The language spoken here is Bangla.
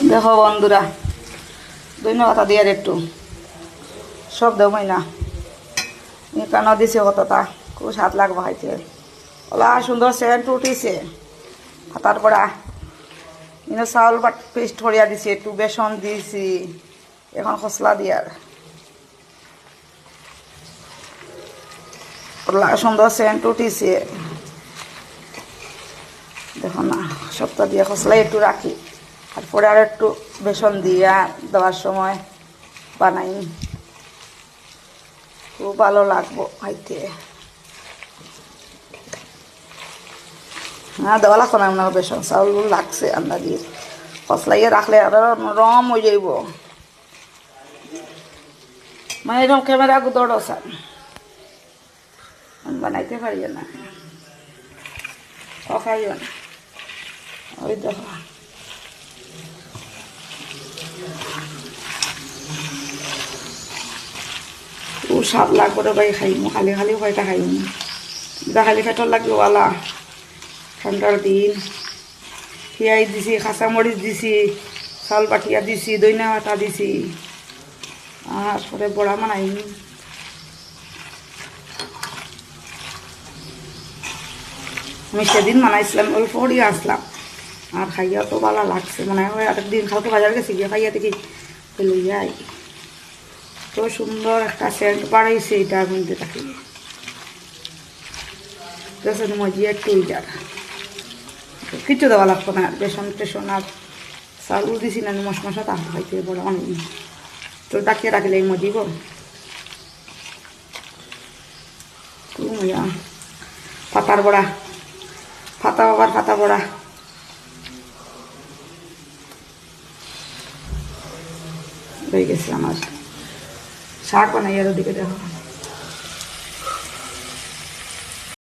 দেখো বন্ধুরা, ধন্যবাদ দিয়ে একটু সব দেবই না কেন দিছে কতটা খুব স্বাদ লাগবে খাইতে। ওলা সুন্দর সেন্ট উঠিছে। তারপরে চাউল পেস্ট করিয়া দিছি, একটু বেসন দিয়েছি, এখন খসলা দিয়ার ওলা সুন্দর সেন্ট উঠিছে। দেখো না, সবটা দিয়ে খসলাই একটু রাখি, তারপরে আর একটু বেসন দিয়া দেওয়ার সময় বানাই, খুব ভালো লাগবো খাইতে। হ্যাঁ, দেওয়া লাগতো না, মনে হয় বেসন চাউল লাগছে আন্দাজি। খসলাইয়ে রাখলে আর নরম হয়ে যাইব, মানে এরকম ক্যামেরা গুদড় সার বানাইতে পারিও না, খাইও না। ওই দেখো ও স্বাদ লাগবে রে ভাই, খাইমু খালি খালি কয়টা খাইমু, খালি পেটর লাগবে ওয়ালা। ঠান্ডার দিন পিঁয়াজ দিছি, কাঁচামরিচ দিছি, চাউল পাঠিয়া দিছি, দইনা বাটা দিছি, আর পরে বড়া বানাইনি। আমি সেদিন বানাইছিলাম, অল্প করিয়া আসলাম, আর খাইয়া তো ভালো লাগছে। মনে হয় আরেকদিন কালকে বাজার গেছি গিয়ে খাইয়া দেখি লইয়াই তো সুন্দর একটা সেন্ট বাড়াইছে। এটা মধ্যে থাকি মজিয়া একটু কিছু দেওয়া লাগতো না, বেসন টেসন আর চাউল দিছি না, মশা তাহলে খাইতে বড় অনেক তো ডাকিয়ে রাখলে মজিব। পাতার বড়া, ফাতা বাবার ফাতা বড়া হয়ে গেছে। আমার শাক বানাই আর ওদিকে দেখো।